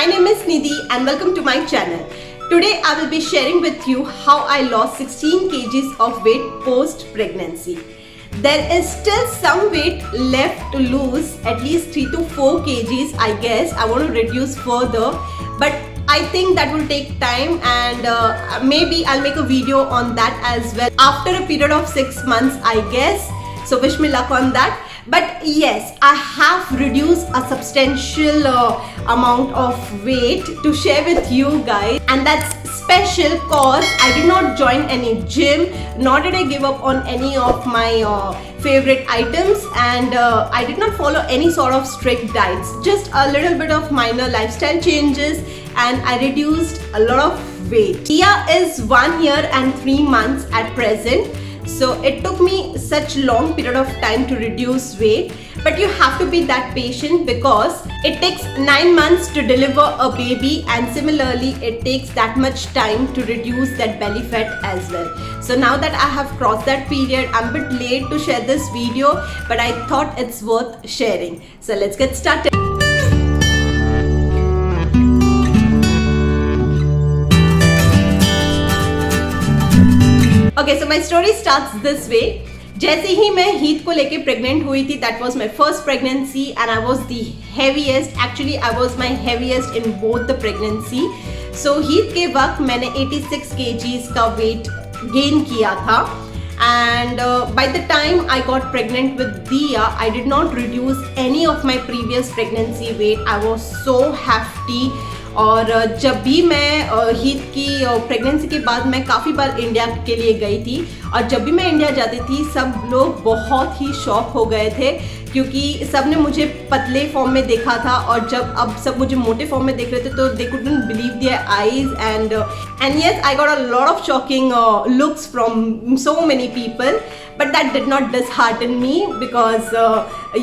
name is Nidhi and welcome to my channel. Today I will be sharing with you how I lost 16 kgs of weight post pregnancy. There is still some weight left to lose, at least 3 to 4 kgs I guess. I want to reduce further, but I think that will take time and maybe I'll make a video on that as well after a period of 6 months I guess. So wish me luck on that. But yes, I have reduced a substantial amount of weight to share with you guys, and that's special cause I did not join any gym, nor did I give up on any of my favorite items, and I did not follow any sort of strict diets, just a little bit of minor lifestyle changes, and I reduced a lot of weight. Dia is 1 year and 3 months at present. So it took me such long period of time to reduce weight, but you have to be that patient because it takes 9 months to deliver a baby, and similarly it takes that much time to reduce that belly fat as well. So now that I have crossed that period, I'm a bit late to share this video, but I thought it's worth sharing. So let's get started. Okay, so my story starts this way. जैसे ही मैं Heath को लेके pregnant हुई थी, that was my first pregnancy and I was the heaviest. Actually, I was my heaviest in both the pregnancy. So Heath के वक्त मैंने 86 kgs का weight gain किया था. And by the time I got pregnant with Dia, I did not reduce any of my previous pregnancy weight. I was so hefty. और जब भी मैं हीथ की प्रेगनेंसी के बाद मैं काफ़ी बार इंडिया के लिए गई थी, और जब भी मैं इंडिया जाती थी सब लोग बहुत ही शॉक हो गए थे क्योंकि सब ने मुझे पतले फॉर्म में देखा था, और जब अब सब मुझे मोटे फॉर्म में देख रहे थे तो they couldn't believe their eyes. And yes, I got a lot of shocking looks from so many people, but that did not dishearten me because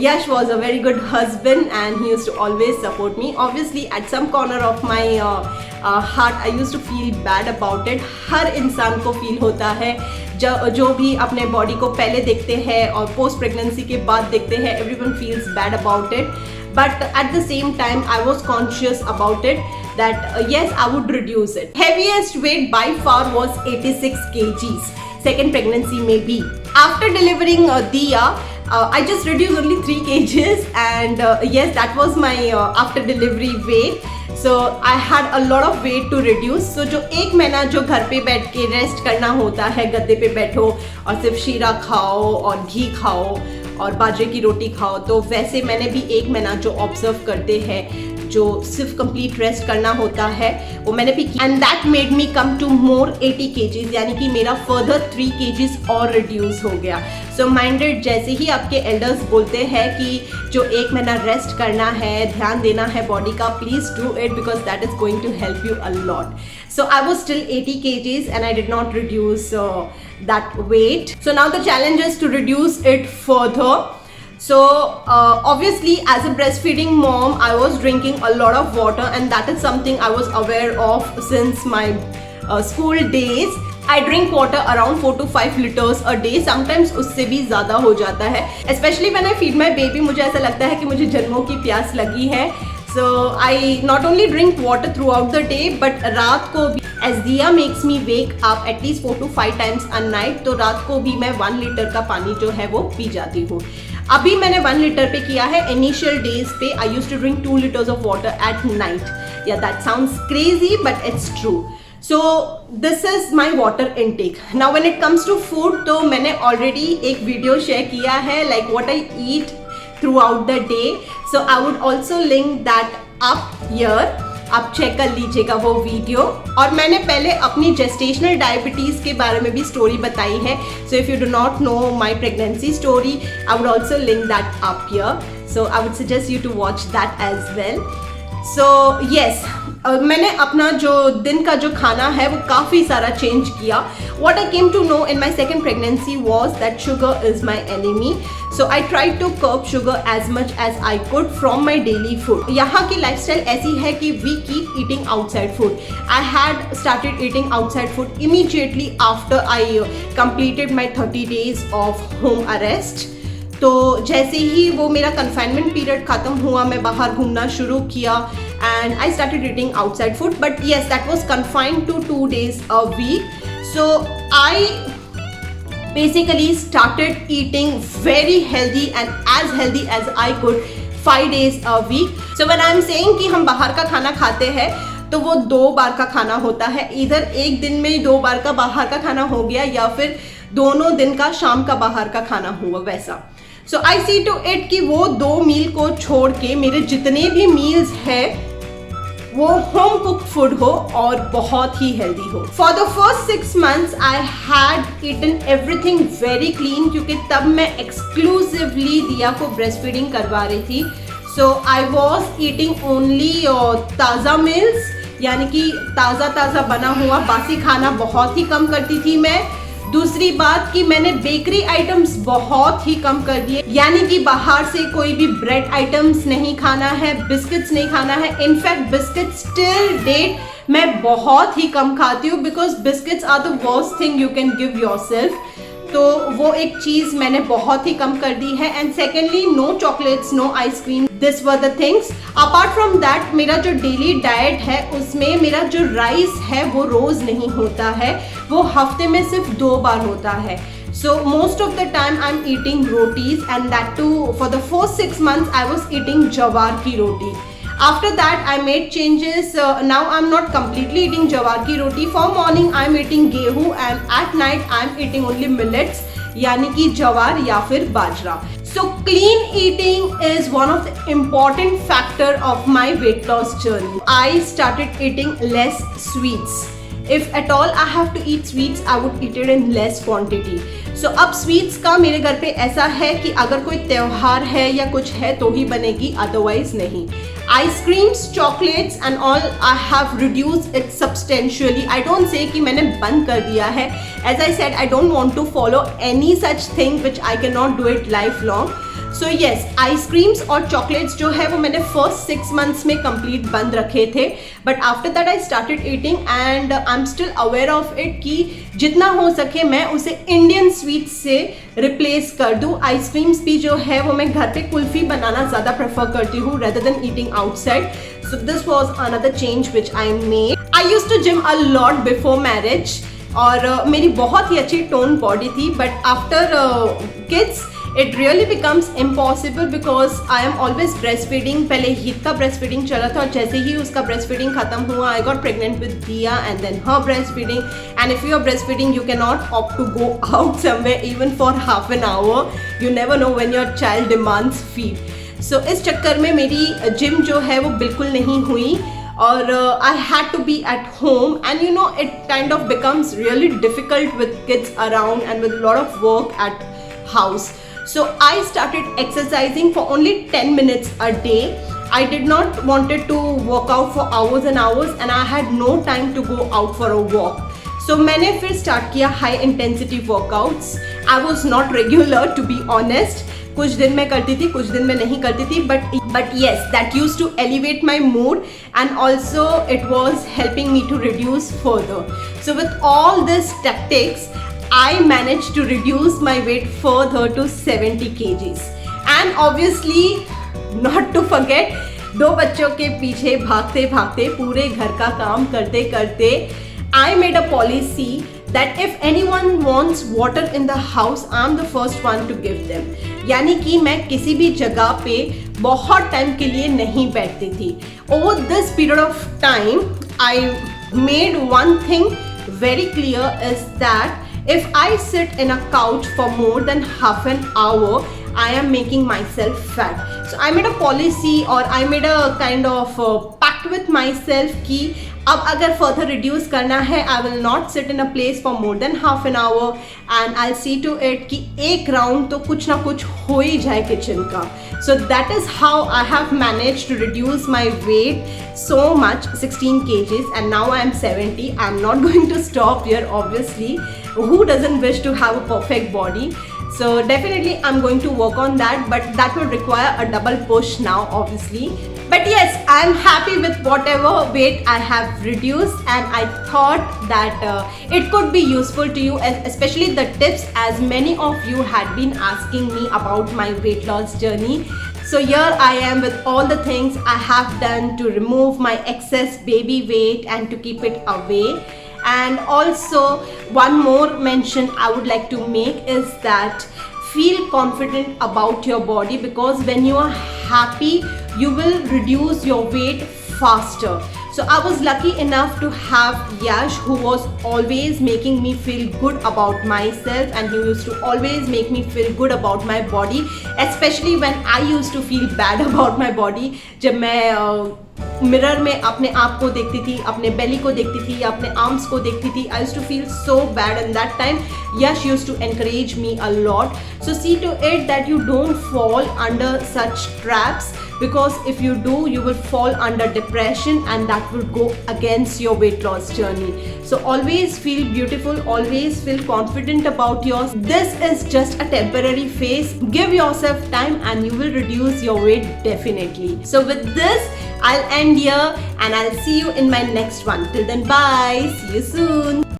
Yash was a very good husband and he used to always support me. Obviously at some corner of my heart I used to feel bad about it. हर इंसान को feel होता है जो भी अपने body को पहले देखते हैं और पोस्ट प्रेगनेंसी के बाद देखते हैं, everyone feels bad about it. But at the same time, I was conscious about it that yes, I would reduce it. Heaviest weight by far was 86 kgs. Second pregnancy maybe. After delivering Dia, I just reduced only 3 kgs and yes, that was my after delivery weight. So I had a lot of weight to reduce. So जो एक महीना जो घर पे बैठ के rest करना होता है, गद्दे पे बैठो और सिर्फ शीरा खाओ और घी खाओ और बाजरे की रोटी खाओ, तो वैसे मैंने भी एक महीना जो ऑब्जर्व करते हैं जो सिर्फ कंप्लीट रेस्ट करना होता है वो मैंने भी किया, and that made me come to more 80 kgs, यानी कि मेरा फर्दर 3 kgs और रिड्यूस हो गया. सो माइंडेड, जैसे ही आपके एल्डर्स बोलते हैं कि जो एक महीना रेस्ट करना है, ध्यान देना है बॉडी का, please do it because that is going to help you a lot. So I was still 80 kgs and I did not reduce that weight. So now the challenge is to reduce it further. So obviously as a breastfeeding mom, I was drinking a lot of water, and that is something I was aware of since my school days. I drink water around 4 to 5 liters a day. Sometimes उससे भी ज़्यादा हो जाता है. Especially when I feed my baby, मुझे ऐसा लगता है कि मुझे जन्मों की प्यास लगी है. So I not only drink water throughout the day, but रात को भी, as Dia makes me wake up at least 4 to 5 times a night, तो रात को भी मैं 1 लीटर का पानी जो है वो पी जाती हूँ. अभी मैंने 1 लीटर पे किया है. इनिशियल डेज पे I used to drink 2 liters of water at night. Yeah, that sounds crazy, but it's true. So this is my water intake. Now when it comes to food, तो मैंने already एक video share किया है like what I eat throughout the day. So I would also link that up here. आप check कर लीजिएगा वो video. और मैंने पहले अपनी जेस्टेशनल डायबिटीज़ के बारे में भी स्टोरी बताई है. So if you do not know my pregnancy story, I would also link that up here. So I would suggest you to watch that as well. So yes, मैंने अपना जो दिन का जो खाना है वो काफ़ी सारा चेंज किया. What I came to know in my second pregnancy was that sugar is my enemy. So I tried to curb sugar as much as I could from my daily food. यहाँ की lifestyle ऐसी है कि we keep eating outside food. I had started eating outside food immediately after I completed my 30 days of home arrest. तो जैसे ही वो मेरा confinement period ख़त्म हुआ, मैं बाहर घूमना शुरू किया and I started eating outside food, but yes, that was confined to 2 days a week. So I basically started eating very healthy and as healthy as I could 5 days a week. So when I'm saying कि हम बाहर का खाना खाते हैं तो वो 2 बार का खाना होता है, इधर एक दिन में 2 बार का बाहर का खाना हो गया या फिर दोनों दिन का शाम का बाहर का खाना हुआ वैसा. सो आई सी टू इट कि वो 2 मील को छोड़ के मेरे जितने भी मील्स है वो होम कुक फूड हो और बहुत ही हेल्दी हो. For the first 6 months I had eaten everything very clean, क्योंकि तब मैं एक्सक्लूसिवली दिया को ब्रेस्ट फीडिंग करवा रही थी. सो आई वॉज ईटिंग ओनली ताज़ा मील्स, यानी कि ताज़ा बना हुआ बासी खाना बहुत ही कम करती थी मैं. दूसरी बात कि मैंने बेकरी आइटम्स बहुत ही कम कर दिए, यानी कि बाहर से कोई भी ब्रेड आइटम्स नहीं खाना है, बिस्किट्स नहीं खाना है. इनफैक्ट बिस्किट्स टिल डेट मैं बहुत ही कम खाती हूँ, because biscuits are the worst thing you can give yourself. तो वो एक चीज़ मैंने बहुत ही कम कर दी है. And secondly, no chocolates, no ice cream, this were the things. Apart from that, मेरा जो डेली डाइट है उसमें मेरा जो राइस है वो रोज़ नहीं होता है, वो हफ्ते में सिर्फ 2 बार होता है. So most of the time I'm eating rotis, and that too for the first 6 months I was eating jawar ki roti. After that I made changes. Now I'm not completely eating jawar ki roti. For morning I'm eating gehu, and at night I'm eating only millets, यानी कि जवार या फिर बाजरा. So clean eating is one of the important factor of my weight loss journey. I started eating less sweets. If at all I have to eat sweets, I would eat it in less quantity. So अब sweets का मेरे घर पे ऐसा है कि अगर कोई त्योहार है या कुछ है तो ही बनेगी, अदरवाइज नहीं. Ice creams, chocolates and all I have reduced it substantially. I don't say कि मैंने बंद कर दिया है. As I said, I don't want to follow any such thing which I can not do it life long. So yes, ice creams और chocolates जो है वो मैंने फर्स्ट 6 months में कंप्लीट बंद रखे थे, but after that I started eating and I am still aware of it कि जितना हो सके मैं उसे इंडियन स्वीट्स से रिप्लेस कर दूँ. आइसक्रीम्स भी जो है वो मैं घर पे कुल्फ़ी बनाना ज़्यादा प्रेफर करती हूँ rather than eating outside. So this was another change which I made. I used to gym a lot before marriage, और मेरी बहुत ही अच्छी टोन बॉडी थी, but after kids it really becomes impossible because I am always breastfeeding. पहले हित का breastfeeding चला था और जैसे ही उसका breastfeeding खत्म हुआ, I got pregnant with Dia and then her breastfeeding. And if you are breastfeeding, you cannot opt to go out somewhere even for half an hour. You never know when your child demands feed. So इस चक्कर में मेरी gym जो है वो बिल्कुल नहीं हुई, और I had to be at home, and you know it kind of becomes really difficult with kids around and with a lot of work at house. So I started exercising for only 10 minutes a day. I did not wanted to work out for hours and hours, and I had no time to go out for a walk. So मैंने फिर start किया high intensity workouts. I was not regular, to be honest. कुछ दिन मैं करती थी, कुछ दिन मैं नहीं करती थी, but yes, that used to elevate my mood, and also it was helping me to reduce further. So with all these tactics, I managed to reduce my weight further to 70 kgs. And obviously, not to forget, 2 बच्चों के पीछे भागते भागते, पूरे घर का काम करते करते, I made a policy that if anyone wants water in the house, I'm the first one to give them. यानी कि मैं किसी भी जगह पे बहुत टाइम के लिए नहीं बैठती थी. Over this period of time, I made one thing very clear, is that if I sit in a couch for more than half an hour, I am making myself fat. So I made a policy, or I made a kind of pact with myself कि अब अगर further reduce करना है, I will not sit in a place for more than half an hour, and I'll see to it कि एक round तो कुछ ना कुछ हो ही जाए kitchen का. So that is how I have managed to reduce my weight so much, 16 kgs, and now I am 70. I'm not going to stop here, obviously. Who doesn't wish to have a perfect body? So definitely I'm going to work on that, but that will require a double push now, obviously. But yes, I'm happy with whatever weight I have reduced, and I thought that it could be useful to you, especially the tips, as many of you had been asking me about my weight loss journey. So here I am with all the things I have done to remove my excess baby weight and to keep it away. And also one more mention I would like to make is that feel confident about your body, because when you are happy you will reduce your weight faster. So I was lucky enough to have Yash, who was always making me feel good about myself, and he used to always make me feel good about my body, especially when I used to feel bad about my body. जब मैं mirror में अपने आप को देखती थी, अपने बेली को देखती थी, अपने आर्म्स को देखती थी, I used to feel so bad, and that time Yash used to encourage me a lot. So see to it that you don't fall under such traps, because if you do, you will fall under depression, and that will go against your weight loss journey. So always feel beautiful, always feel confident about yours. This is just a temporary phase. Give yourself time and you will reduce your weight definitely. So with this, I'll end here and I'll see you in my next one. Till then, bye. See you soon.